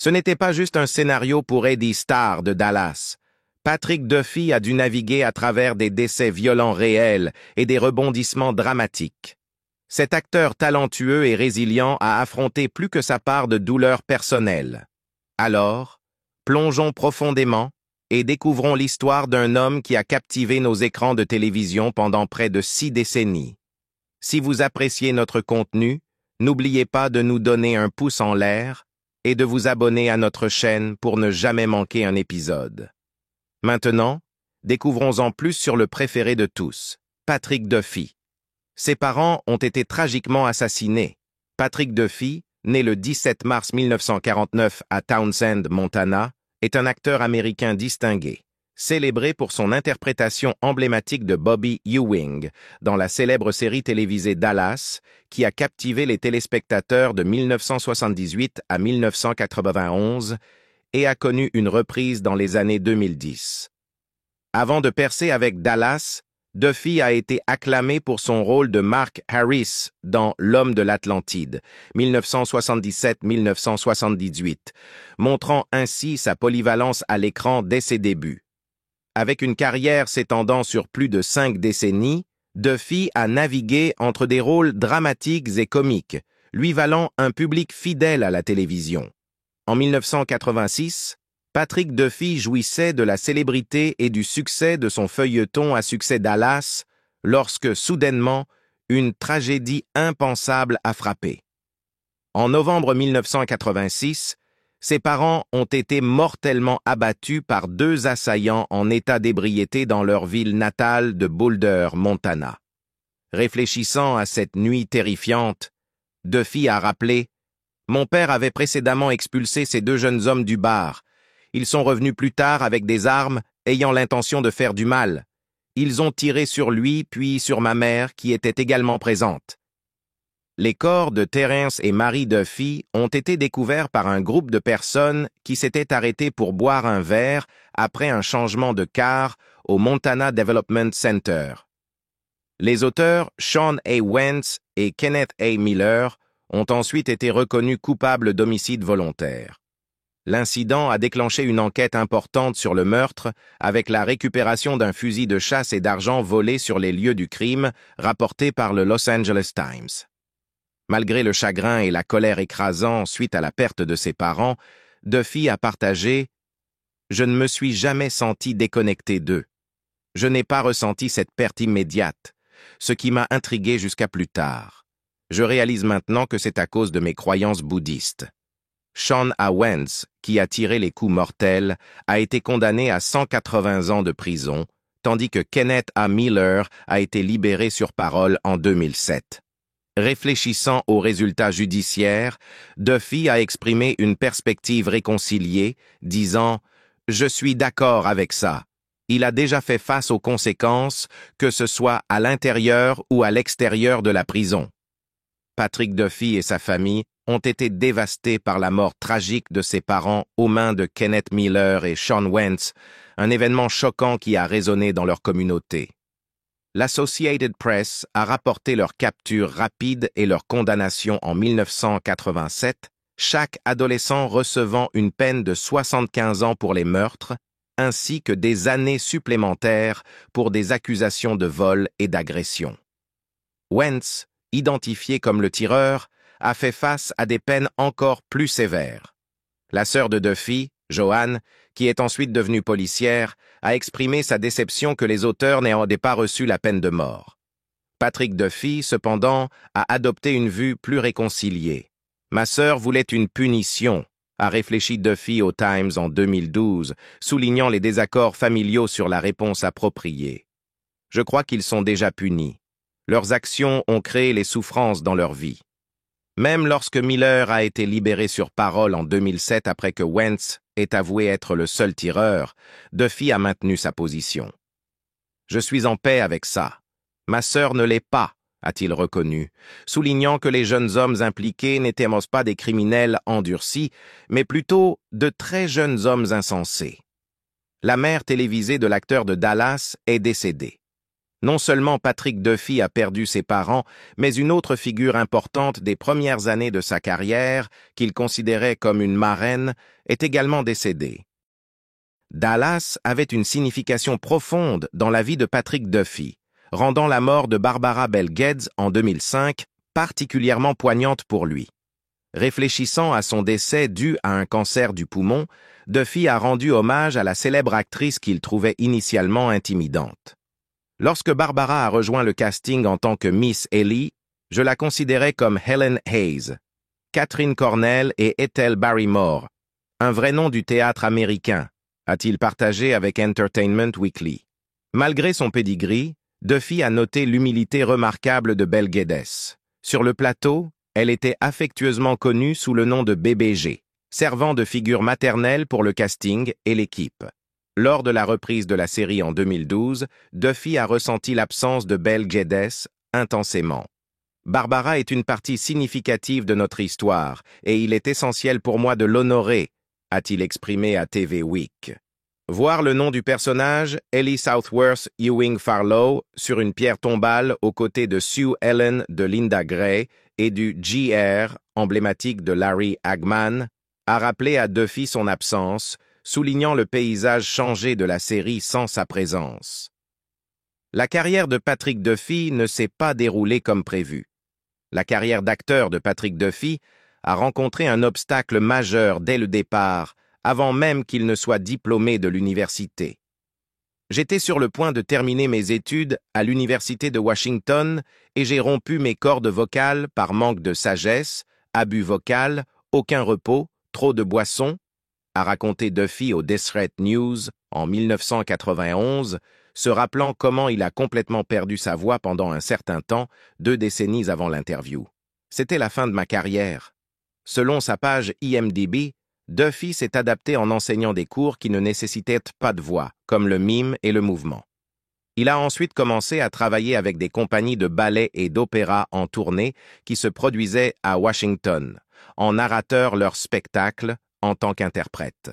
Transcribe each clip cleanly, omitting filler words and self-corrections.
Ce n'était pas juste un scénario pour Eddie Starr de Dallas. Patrick Duffy a dû naviguer à travers des décès violents réels et des rebondissements dramatiques. Cet acteur talentueux et résilient a affronté plus que sa part de douleurs personnelles. Alors, plongeons profondément et découvrons l'histoire d'un homme qui a captivé nos écrans de télévision pendant près de 6 décennies. Si vous appréciez notre contenu, n'oubliez pas de nous donner un pouce en l'air et de vous abonner à notre chaîne pour ne jamais manquer un épisode. Maintenant, découvrons-en plus sur le préféré de tous, Patrick Duffy. Ses parents ont été tragiquement assassinés. Patrick Duffy, né le 17 mars 1949 à Townsend, Montana, est un acteur américain distingué, célébré pour son interprétation emblématique de Bobby Ewing dans la célèbre série télévisée Dallas, qui a captivé les téléspectateurs de 1978 à 1991 et a connu une reprise dans les années 2010. Avant de percer avec Dallas, Duffy a été acclamé pour son rôle de Mark Harris dans L'Homme de l'Atlantide, 1977-1978, montrant ainsi sa polyvalence à l'écran dès ses débuts. Avec une carrière s'étendant sur plus de 5 décennies, Duffy a navigué entre des rôles dramatiques et comiques, lui valant un public fidèle à la télévision. En 1986, Patrick Duffy jouissait de la célébrité et du succès de son feuilleton à succès Dallas lorsque, soudainement, une tragédie impensable a frappé. En novembre 1986, ses parents ont été mortellement abattus par 2 assaillants en état d'ébriété dans leur ville natale de Boulder, Montana. Réfléchissant à cette nuit terrifiante, Duffy a rappelé « Mon père avait précédemment expulsé ces 2 jeunes hommes du bar. Ils sont revenus plus tard avec des armes, ayant l'intention de faire du mal. Ils ont tiré sur lui, puis sur ma mère, qui était également présente. » Les corps de Terence et Mary Duffy ont été découverts par un groupe de personnes qui s'étaient arrêtées pour boire un verre après un changement de car au Montana Development Center. Les auteurs Sean A. Wentz et Kenneth A. Miller ont ensuite été reconnus coupables d'homicide volontaire. L'incident a déclenché une enquête importante sur le meurtre avec la récupération d'un fusil de chasse et d'argent volé sur les lieux du crime, rapporté par le Los Angeles Times. Malgré le chagrin et la colère écrasants suite à la perte de ses parents, Duffy a partagé « Je ne me suis jamais senti déconnecté d'eux. Je n'ai pas ressenti cette perte immédiate, ce qui m'a intrigué jusqu'à plus tard. Je réalise maintenant que c'est à cause de mes croyances bouddhistes. » Sean A. Wentz, qui a tiré les coups mortels, a été condamné à 180 ans de prison, tandis que Kenneth A. Miller a été libéré sur parole en 2007. Réfléchissant aux résultats judiciaires, Duffy a exprimé une perspective réconciliée, disant « Je suis d'accord avec ça. Il a déjà fait face aux conséquences, que ce soit à l'intérieur ou à l'extérieur de la prison. » Patrick Duffy et sa famille ont été dévastés par la mort tragique de ses parents aux mains de Kenneth Miller et Sean Wentz, un événement choquant qui a résonné dans leur communauté. L'Associated Press a rapporté leur capture rapide et leur condamnation en 1987, chaque adolescent recevant une peine de 75 ans pour les meurtres, ainsi que des années supplémentaires pour des accusations de vol et d'agression. Wentz, identifié comme le tireur, a fait face à des peines encore plus sévères. La sœur de Duffy, Joanne, qui est ensuite devenue policière, a exprimé sa déception que les auteurs n'aient pas reçu la peine de mort. Patrick Duffy, cependant, a adopté une vue plus réconciliée. « Ma sœur voulait une punition », a réfléchi Duffy au Times en 2012, soulignant les désaccords familiaux sur la réponse appropriée. « Je crois qu'ils sont déjà punis. Leurs actions ont créé les souffrances dans leur vie. » Même lorsque Miller a été libéré sur parole en 2007 après que Wentz ait avoué être le seul tireur, Duffy a maintenu sa position. « Je suis en paix avec ça. Ma sœur ne l'est pas, » a-t-il reconnu, soulignant que les jeunes hommes impliqués n'étaient pas des criminels endurcis, mais plutôt de très jeunes hommes insensés. La mère télévisée de l'acteur de Dallas est décédée. Non seulement Patrick Duffy a perdu ses parents, mais une autre figure importante des premières années de sa carrière, qu'il considérait comme une marraine, est également décédée. Dallas avait une signification profonde dans la vie de Patrick Duffy, rendant la mort de Barbara Bel Geddes en 2005 particulièrement poignante pour lui. Réfléchissant à son décès dû à un cancer du poumon, Duffy a rendu hommage à la célèbre actrice qu'il trouvait initialement intimidante. Lorsque Barbara a rejoint le casting en tant que Miss Ellie, je la considérais comme Helen Hayes, Catherine Cornell et Ethel Barrymore, un vrai nom du théâtre américain, a-t-il partagé avec Entertainment Weekly. Malgré son pedigree, Duffy a noté l'humilité remarquable de Bel Geddes. Sur le plateau, elle était affectueusement connue sous le nom de BBG, servant de figure maternelle pour le casting et l'équipe. Lors de la reprise de la série en 2012, Duffy a ressenti l'absence de Bel Geddes intensément. Barbara est une partie significative de notre histoire et il est essentiel pour moi de l'honorer, a-t-il exprimé à TV Week. Voir le nom du personnage, Ellie Southworth Ewing Farlow, sur une pierre tombale aux côtés de Sue Ellen de Linda Gray et du GR, emblématique de Larry Hagman, a rappelé à Duffy son absence, soulignant le paysage changé de la série sans sa présence. La carrière de Patrick Duffy ne s'est pas déroulée comme prévu. La carrière d'acteur de Patrick Duffy a rencontré un obstacle majeur dès le départ, avant même qu'il ne soit diplômé de l'université. J'étais sur le point de terminer mes études à l'université de Washington et j'ai rompu mes cordes vocales par manque de sagesse, abus vocal, aucun repos, trop de boissons, a raconté Duffy au Deseret News en 1991, se rappelant comment il a complètement perdu sa voix pendant un certain temps, 2 décennies avant l'interview. C'était la fin de ma carrière. Selon sa page IMDb, Duffy s'est adapté en enseignant des cours qui ne nécessitaient pas de voix, comme le mime et le mouvement. Il a ensuite commencé à travailler avec des compagnies de ballet et d'opéra en tournée qui se produisaient à Washington, en narrateur leurs spectacles en tant qu'interprète.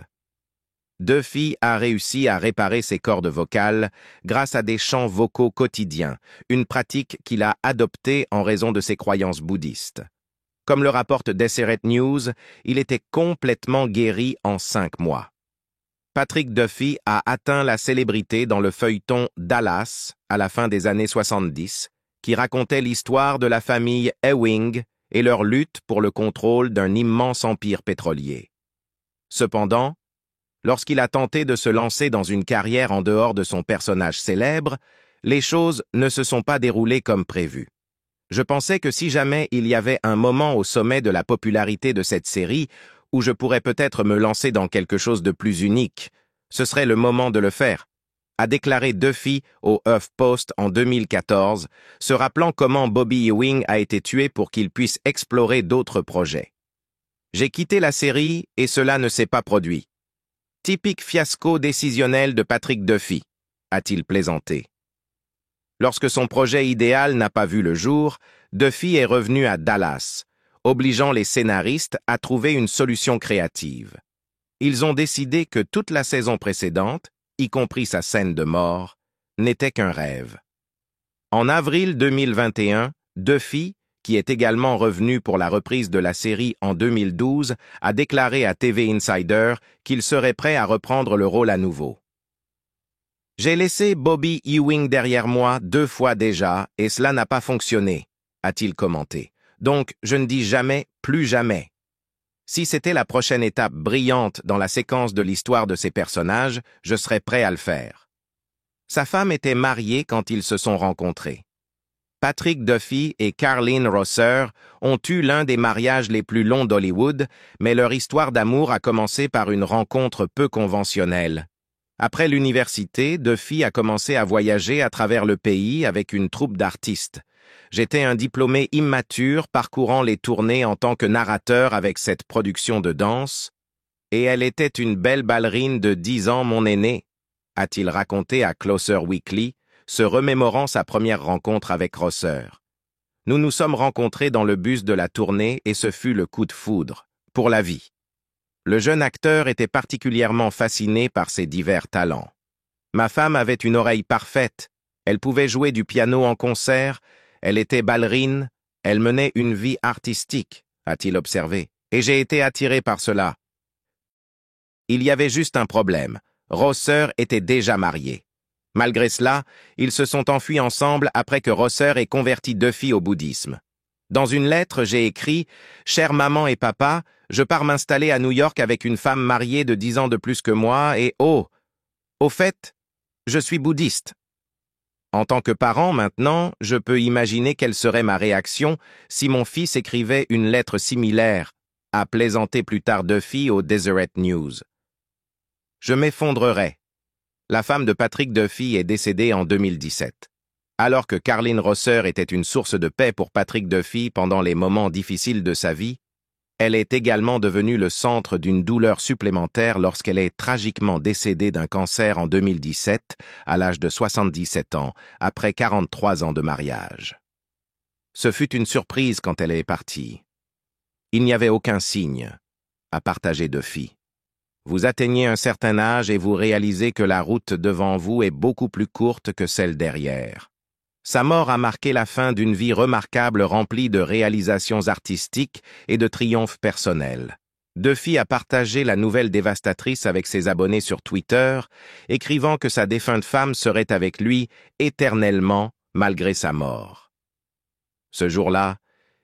Duffy a réussi à réparer ses cordes vocales grâce à des chants vocaux quotidiens, une pratique qu'il a adoptée en raison de ses croyances bouddhistes. Comme le rapporte Deseret News, il était complètement guéri en 5 mois. Patrick Duffy a atteint la célébrité dans le feuilleton Dallas à la fin des années 70, qui racontait l'histoire de la famille Ewing et leur lutte pour le contrôle d'un immense empire pétrolier. Cependant, lorsqu'il a tenté de se lancer dans une carrière en dehors de son personnage célèbre, les choses ne se sont pas déroulées comme prévu. Je pensais que si jamais il y avait un moment au sommet de la popularité de cette série où je pourrais peut-être me lancer dans quelque chose de plus unique, ce serait le moment de le faire, a déclaré Duffy au HuffPost en 2014, se rappelant comment Bobby Ewing a été tué pour qu'il puisse explorer d'autres projets. J'ai quitté la série et cela ne s'est pas produit. Typique fiasco décisionnel de Patrick Duffy, a-t-il plaisanté. Lorsque son projet idéal n'a pas vu le jour, Duffy est revenu à Dallas, obligeant les scénaristes à trouver une solution créative. Ils ont décidé que toute la saison précédente, y compris sa scène de mort, n'était qu'un rêve. En avril 2021, Duffy, qui est également revenu pour la reprise de la série en 2012, a déclaré à TV Insider qu'il serait prêt à reprendre le rôle à nouveau. « J'ai laissé Bobby Ewing derrière moi 2 fois déjà et cela n'a pas fonctionné », a-t-il commenté. Donc, je ne dis jamais, plus jamais. Si c'était la prochaine étape brillante dans la séquence de l'histoire de ces personnages, je serais prêt à le faire. Sa femme était mariée quand ils se sont rencontrés. Patrick Duffy et Carlene Rosser ont eu l'un des mariages les plus longs d'Hollywood, mais leur histoire d'amour a commencé par une rencontre peu conventionnelle. Après l'université, Duffy a commencé à voyager à travers le pays avec une troupe d'artistes. J'étais un diplômé immature parcourant les tournées en tant que narrateur avec cette production de danse, et elle était une belle ballerine de 10 ans, mon aînée, a-t-il raconté à Closer Weekly, se remémorant sa première rencontre avec Rosser. Nous nous sommes rencontrés dans le bus de la tournée et ce fut le coup de foudre, pour la vie. Le jeune acteur était particulièrement fasciné par ses divers talents. Ma femme avait une oreille parfaite, Elle pouvait jouer du piano en concert, elle était ballerine, elle menait une vie artistique, a-t-il observé, et j'ai été attiré par cela. Il y avait juste un problème. Rosser était déjà marié. Malgré cela, ils se sont enfuis ensemble après que Rosser ait converti Duffy au bouddhisme. Dans une lettre, j'ai écrit « Chère maman et papa, je pars m'installer à New York avec une femme mariée de 10 ans de plus que moi et oh, au fait, je suis bouddhiste. » En tant que parent, maintenant, je peux imaginer quelle serait ma réaction si mon fils écrivait une lettre similaire, a plaisanté plus tard Duffy au Deseret News. Je m'effondrerais. La femme de Patrick Duffy est décédée en 2017. Alors que Carlene Rosser était une source de paix pour Patrick Duffy pendant les moments difficiles de sa vie, elle est également devenue le centre d'une douleur supplémentaire lorsqu'elle est tragiquement décédée d'un cancer en 2017, à l'âge de 77 ans, après 43 ans de mariage. Ce fut une surprise quand elle est partie. Il n'y avait aucun signe, a partagé Duffy. Vous atteignez un certain âge et vous réalisez que la route devant vous est beaucoup plus courte que celle derrière. Sa mort a marqué la fin d'une vie remarquable remplie de réalisations artistiques et de triomphes personnels. Duffy a partagé la nouvelle dévastatrice avec ses abonnés sur Twitter, écrivant que sa défunte femme serait avec lui éternellement malgré sa mort. Ce jour-là,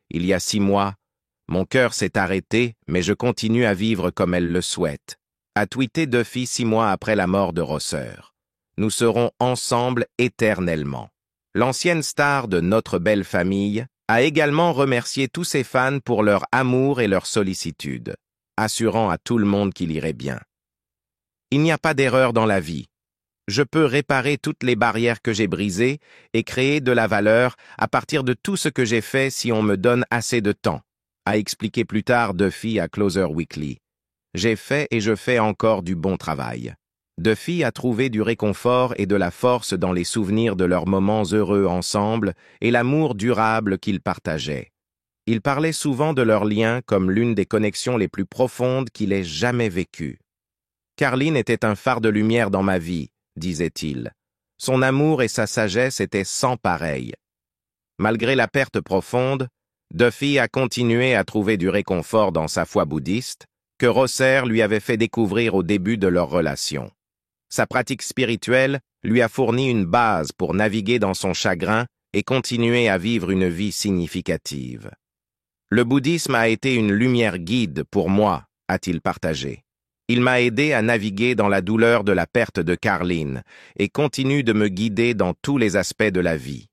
il y a 6 mois, mon cœur s'est arrêté, mais je continue à vivre comme elle le souhaite, a tweeté Duffy 6 mois après la mort de Rosser. Nous serons ensemble éternellement. L'ancienne star de Notre belle famille a également remercié tous ses fans pour leur amour et leur sollicitude, assurant à tout le monde qu'il irait bien. Il n'y a pas d'erreur dans la vie. Je peux réparer toutes les barrières que j'ai brisées et créer de la valeur à partir de tout ce que j'ai fait si on me donne assez de temps, a expliqué plus tard Duffy à Closer Weekly. J'ai fait et je fais encore du bon travail. Duffy a trouvé du réconfort et de la force dans les souvenirs de leurs moments heureux ensemble et l'amour durable qu'ils partageaient. Il parlait souvent de leur lien comme l'une des connexions les plus profondes qu'il ait jamais vécues. Carlene était un phare de lumière dans ma vie, disait-il. Son amour et sa sagesse étaient sans pareil. Malgré la perte profonde, Duffy a continué à trouver du réconfort dans sa foi bouddhiste, que Rosser lui avait fait découvrir au début de leur relation. Sa pratique spirituelle lui a fourni une base pour naviguer dans son chagrin et continuer à vivre une vie significative. Le bouddhisme a été une lumière guide pour moi, a-t-il partagé. Il m'a aidé à naviguer dans la douleur de la perte de Carlene et continue de me guider dans tous les aspects de la vie.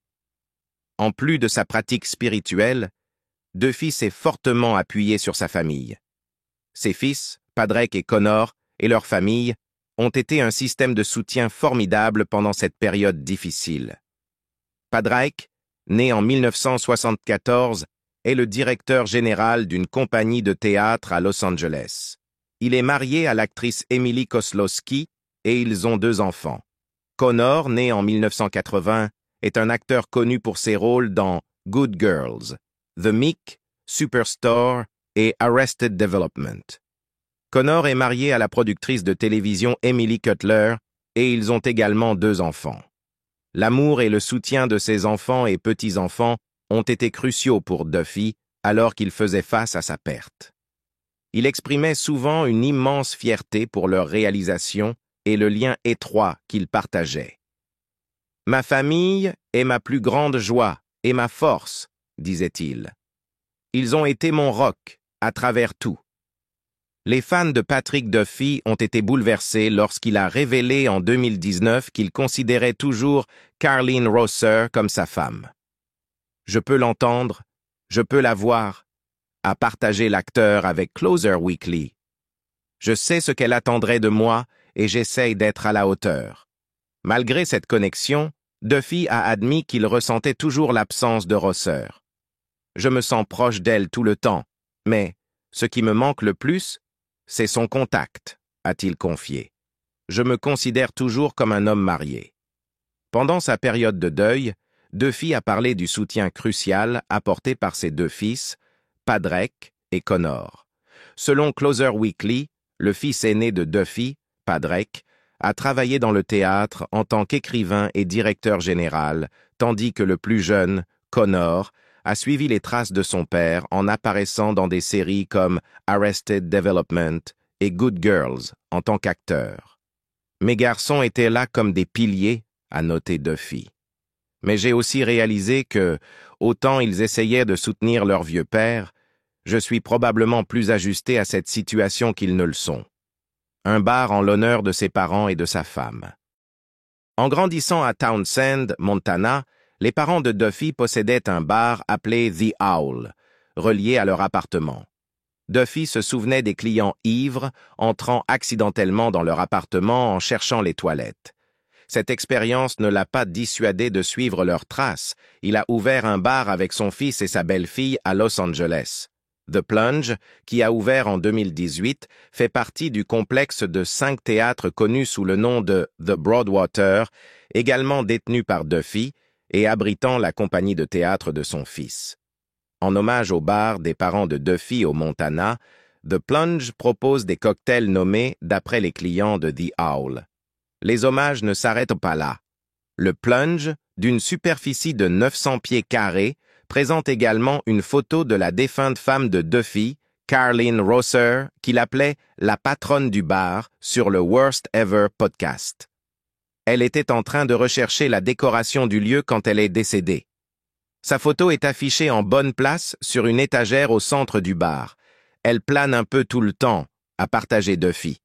En plus de sa pratique spirituelle, Duffy s'est fortement appuyé sur sa famille. Ses fils, Padraig et Connor, et leur famille, ont été un système de soutien formidable pendant cette période difficile. Padraig, né en 1974, est le directeur général d'une compagnie de théâtre à Los Angeles. Il est marié à l'actrice Emily Koslowski et ils ont 2 enfants. Connor, né en 1980, est un acteur connu pour ses rôles dans Good Girls, The Meek, Superstore et Arrested Development. Connor est marié à la productrice de télévision Emily Cutler et ils ont également 2 enfants. L'amour et le soutien de ses enfants et petits-enfants ont été cruciaux pour Duffy alors qu'il faisait face à sa perte. Il exprimait souvent une immense fierté pour leur réalisation et le lien étroit qu'ils partageaient. « Ma famille est ma plus grande joie et ma force, disait-il. Ils ont été mon roc à travers tout. » Les fans de Patrick Duffy ont été bouleversés lorsqu'il a révélé en 2019 qu'il considérait toujours Carlene Rosser comme sa femme. Je peux l'entendre, je peux la voir, a partagé l'acteur avec Closer Weekly. Je sais ce qu'elle attendrait de moi et j'essaye d'être à la hauteur. Malgré cette connexion, Duffy a admis qu'il ressentait toujours l'absence de Rosser. Je me sens proche d'elle tout le temps, mais ce qui me manque le plus, c'est son contact, a-t-il confié. Je me considère toujours comme un homme marié. Pendant sa période de deuil, Duffy a parlé du soutien crucial apporté par ses 2 fils, Padraig et Connor. Selon Closer Weekly, le fils aîné de Duffy, Padraig, a travaillé dans le théâtre en tant qu'écrivain et directeur général, tandis que le plus jeune, Connor, a suivi les traces de son père en apparaissant dans des séries comme Arrested Development et Good Girls en tant qu'acteur. Mes garçons étaient là comme des piliers, a noté Duffy. Mais j'ai aussi réalisé que, autant ils essayaient de soutenir leur vieux père, je suis probablement plus ajusté à cette situation qu'ils ne le sont. Un bar en l'honneur de ses parents et de sa femme. En grandissant à Townsend, Montana, les parents de Duffy possédaient un bar appelé The Owl, relié à leur appartement. Duffy se souvenait des clients ivres entrant accidentellement dans leur appartement en cherchant les toilettes. Cette expérience ne l'a pas dissuadé de suivre leurs traces. Il a ouvert un bar avec son fils et sa belle-fille à Los Angeles. The Plunge, qui a ouvert en 2018, fait partie du complexe de 5 théâtres connus sous le nom de The Broadwater, également détenu par Duffy et abritant la compagnie de théâtre de son fils. En hommage au bar des parents de Duffy au Montana, The Plunge propose des cocktails nommés d'après les clients de The Owl. Les hommages ne s'arrêtent pas là. Le Plunge, d'une superficie de 900 pieds carrés, présente également une photo de la défunte femme de Duffy, Carlene Rosser, qu'il appelait la patronne du bar sur le Worst Ever podcast. Elle était en train de rechercher la décoration du lieu quand elle est décédée. Sa photo est affichée en bonne place sur une étagère au centre du bar. Elle plane un peu tout le temps, a partagé Duffy.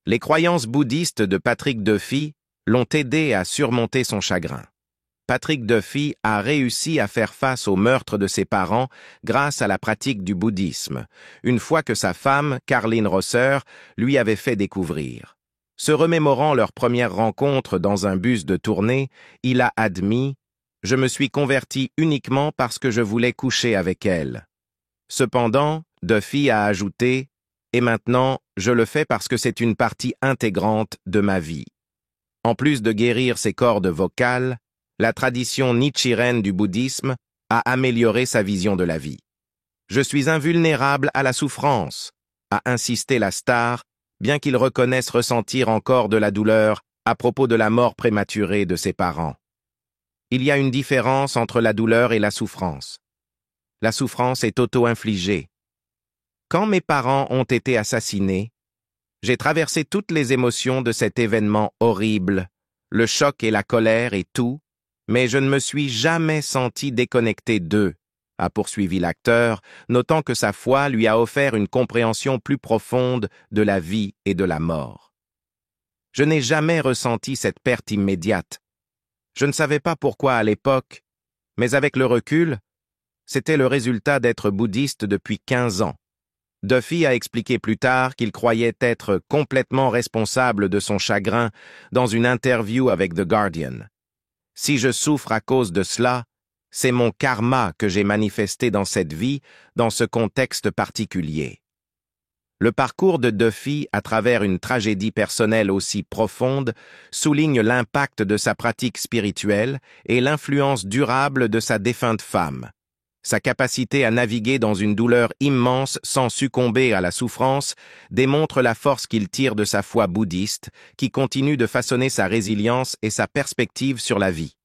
Les croyances bouddhistes de Patrick Duffy l'ont aidé à surmonter son chagrin. Patrick Duffy a réussi à faire face au meurtre de ses parents grâce à la pratique du bouddhisme, une fois que sa femme, Carlene Rosser, lui avait fait découvrir. Se remémorant leur première rencontre dans un bus de tournée, il a admis « Je me suis converti uniquement parce que je voulais coucher avec elle. » Cependant, Duffy a ajouté « Et maintenant, je le fais parce que c'est une partie intégrante de ma vie. » En plus de guérir ses cordes vocales, la tradition nichiren du bouddhisme a amélioré sa vision de la vie. « Je suis invulnérable à la souffrance », a insisté la star, bien qu'il reconnaisse ressentir encore de la douleur à propos de la mort prématurée de ses parents. Il y a une différence entre la douleur et la souffrance. La souffrance est auto-infligée. Quand mes parents ont été assassinés, j'ai traversé toutes les émotions de cet événement horrible, le choc et la colère et tout, mais je ne me suis jamais senti déconnecté d'eux, a poursuivi l'acteur, notant que sa foi lui a offert une compréhension plus profonde de la vie et de la mort. Je n'ai jamais ressenti cette perte immédiate. Je ne savais pas pourquoi à l'époque, mais avec le recul, c'était le résultat d'être bouddhiste depuis 15 ans. Duffy a expliqué plus tard qu'il croyait être complètement responsable de son chagrin dans une interview avec The Guardian. « Si je souffre à cause de cela, c'est mon karma que j'ai manifesté dans cette vie, dans ce contexte particulier. » Le parcours de Duffy, à travers une tragédie personnelle aussi profonde, souligne l'impact de sa pratique spirituelle et l'influence durable de sa défunte femme. Sa capacité à naviguer dans une douleur immense sans succomber à la souffrance démontre la force qu'il tire de sa foi bouddhiste, qui continue de façonner sa résilience et sa perspective sur la vie.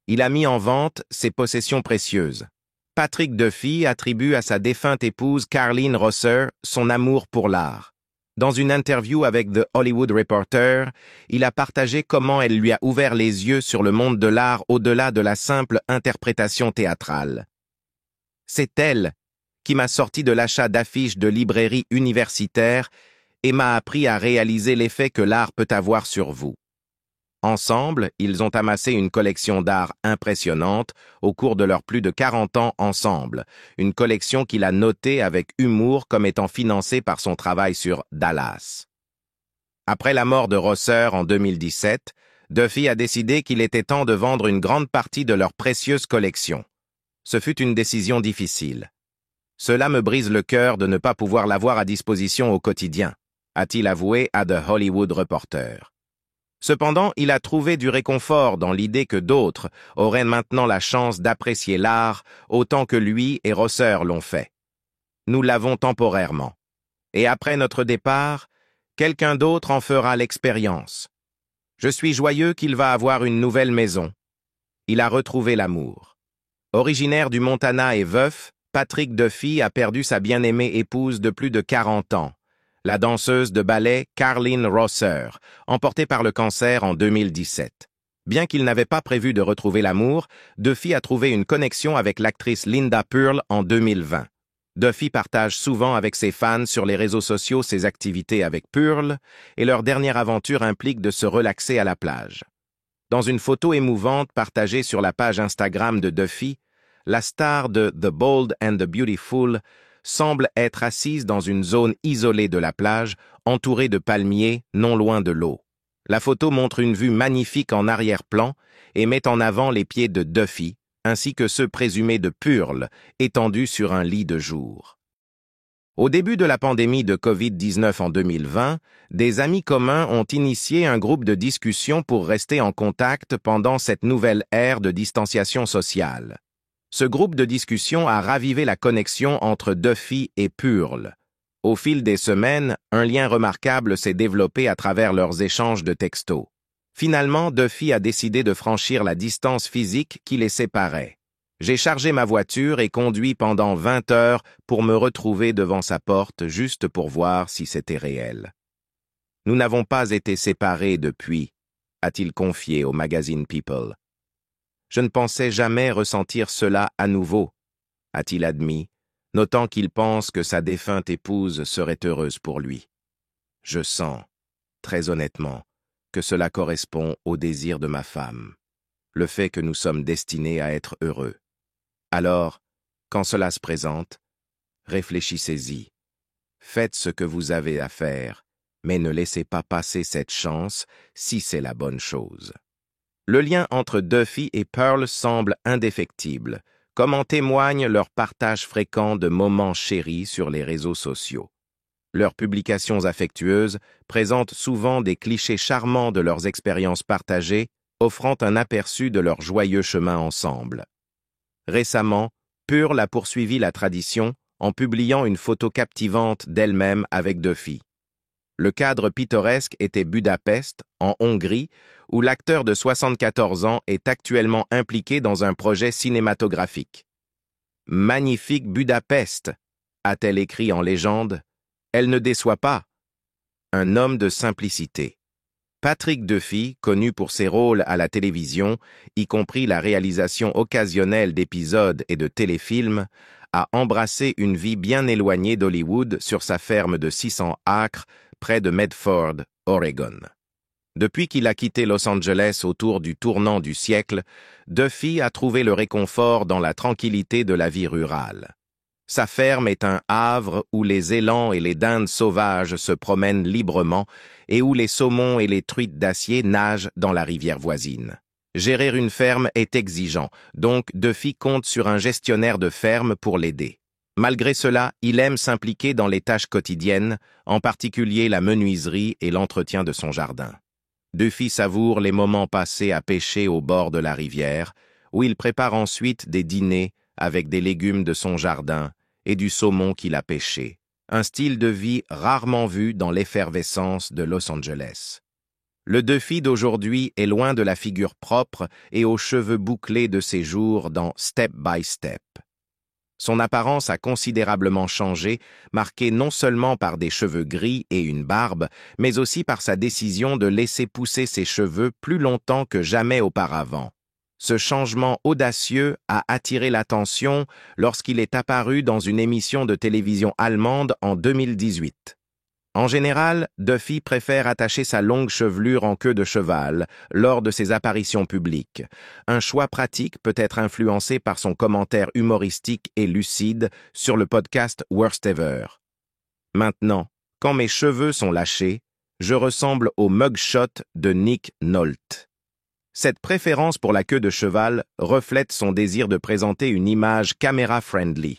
Il a mis en vente ses possessions précieuses. Patrick Duffy attribue à sa défunte épouse Carlene Rosser son amour pour l'art. Dans une interview avec The Hollywood Reporter, il a partagé comment elle lui a ouvert les yeux sur le monde de l'art au-delà de la simple interprétation théâtrale. C'est elle qui m'a sorti de l'achat d'affiches de librairies universitaires et m'a appris à réaliser l'effet que l'art peut avoir sur vous. Ensemble, ils ont amassé une collection d'art impressionnante au cours de leurs plus de 40 ans ensemble, une collection qu'il a notée avec humour comme étant financée par son travail sur Dallas. Après la mort de Rosser en 2017, Duffy a décidé qu'il était temps de vendre une grande partie de leur précieuse collection. Ce fut une décision difficile. « Cela me brise le cœur de ne pas pouvoir l'avoir à disposition au quotidien », a-t-il avoué à The Hollywood Reporter. Cependant, il a trouvé du réconfort dans l'idée que d'autres auraient maintenant la chance d'apprécier l'art autant que lui et Rosser l'ont fait. Nous l'avons temporairement. Et après notre départ, quelqu'un d'autre en fera l'expérience. Je suis joyeux qu'il va avoir une nouvelle maison. Il a retrouvé l'amour. Originaire du Montana et veuf, Patrick Duffy a perdu sa bien-aimée épouse de plus de 40 ans, la danseuse de ballet Carlene Rosser, emportée par le cancer en 2017. Bien qu'il n'avait pas prévu de retrouver l'amour, Duffy a trouvé une connexion avec l'actrice Linda Pearl en 2020. Duffy partage souvent avec ses fans sur les réseaux sociaux ses activités avec Pearl, et leur dernière aventure implique de se relaxer à la plage. Dans une photo émouvante partagée sur la page Instagram de Duffy, la star de The Bold and the Beautiful semble être assise dans une zone isolée de la plage, entourée de palmiers, non loin de l'eau. La photo montre une vue magnifique en arrière-plan et met en avant les pieds de Duffy, ainsi que ceux présumés de Pearl, étendus sur un lit de jour. Au début de la pandémie de Covid-19 en 2020, des amis communs ont initié un groupe de discussion pour rester en contact pendant cette nouvelle ère de distanciation sociale. Ce groupe de discussion a ravivé la connexion entre Duffy et Pearl. Au fil des semaines, un lien remarquable s'est développé à travers leurs échanges de textos. Finalement, Duffy a décidé de franchir la distance physique qui les séparait. J'ai chargé ma voiture et conduit pendant 20 heures pour me retrouver devant sa porte juste pour voir si c'était réel. Nous n'avons pas été séparés depuis, a-t-il confié au magazine People. Je ne pensais jamais ressentir cela à nouveau, a-t-il admis, notant qu'il pense que sa défunte épouse serait heureuse pour lui. Je sens, très honnêtement, que cela correspond au désir de ma femme, le fait que nous sommes destinés à être heureux. Alors, quand cela se présente, réfléchissez-y. Faites ce que vous avez à faire, mais ne laissez pas passer cette chance si c'est la bonne chose. Le lien entre Duffy et Pearl semble indéfectible, comme en témoigne leur partage fréquent de moments chéris sur les réseaux sociaux. Leurs publications affectueuses présentent souvent des clichés charmants de leurs expériences partagées, offrant un aperçu de leur joyeux chemin ensemble. Récemment, Pearl a poursuivi la tradition en publiant une photo captivante d'elle-même avec Duffy. Le cadre pittoresque était Budapest, en Hongrie, où l'acteur de 74 ans est actuellement impliqué dans un projet cinématographique. « Magnifique Budapest !» a-t-elle écrit en légende. Elle ne déçoit pas. Un homme de simplicité. Patrick Duffy, connu pour ses rôles à la télévision, y compris la réalisation occasionnelle d'épisodes et de téléfilms, a embrassé une vie bien éloignée d'Hollywood sur sa ferme de 600 acres près de Medford, Oregon. Depuis qu'il a quitté Los Angeles autour du tournant du siècle, Duffy a trouvé le réconfort dans la tranquillité de la vie rurale. Sa ferme est un havre où les élans et les dindes sauvages se promènent librement et où les saumons et les truites d'acier nagent dans la rivière voisine. Gérer une ferme est exigeant, donc Duffy compte sur un gestionnaire de ferme pour l'aider. Malgré cela, il aime s'impliquer dans les tâches quotidiennes, en particulier la menuiserie et l'entretien de son jardin. Duffy savoure les moments passés à pêcher au bord de la rivière, où il prépare ensuite des dîners avec des légumes de son jardin et du saumon qu'il a pêché, un style de vie rarement vu dans l'effervescence de Los Angeles. Le Duffy d'aujourd'hui est loin de la figure propre et aux cheveux bouclés de ses jours dans Step by Step. Son apparence a considérablement changé, marquée non seulement par des cheveux gris et une barbe, mais aussi par sa décision de laisser pousser ses cheveux plus longtemps que jamais auparavant. Ce changement audacieux a attiré l'attention lorsqu'il est apparu dans une émission de télévision allemande en 2018. En général, Duffy préfère attacher sa longue chevelure en queue de cheval lors de ses apparitions publiques. Un choix pratique peut être influencé par son commentaire humoristique et lucide sur le podcast Worst Ever. Maintenant, quand mes cheveux sont lâchés, je ressemble au mugshot de Nick Nolte. Cette préférence pour la queue de cheval reflète son désir de présenter une image caméra-friendly.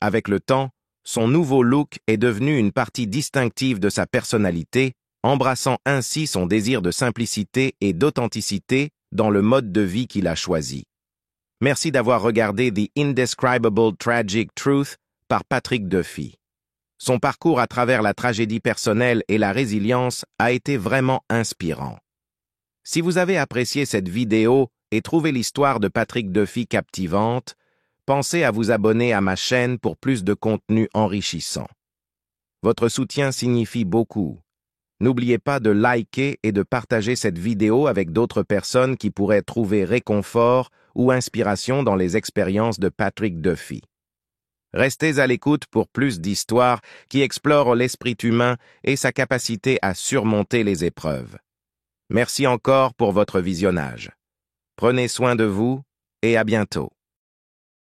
Avec le temps, son nouveau look est devenu une partie distinctive de sa personnalité, embrassant ainsi son désir de simplicité et d'authenticité dans le mode de vie qu'il a choisi. Merci d'avoir regardé The Indescribable Tragic Truth par Patrick Duffy. Son parcours à travers la tragédie personnelle et la résilience a été vraiment inspirant. Si vous avez apprécié cette vidéo et trouvé l'histoire de Patrick Duffy captivante, pensez à vous abonner à ma chaîne pour plus de contenu enrichissant. Votre soutien signifie beaucoup. N'oubliez pas de liker et de partager cette vidéo avec d'autres personnes qui pourraient trouver réconfort ou inspiration dans les expériences de Patrick Duffy. Restez à l'écoute pour plus d'histoires qui explorent l'esprit humain et sa capacité à surmonter les épreuves. Merci encore pour votre visionnage. Prenez soin de vous et à bientôt.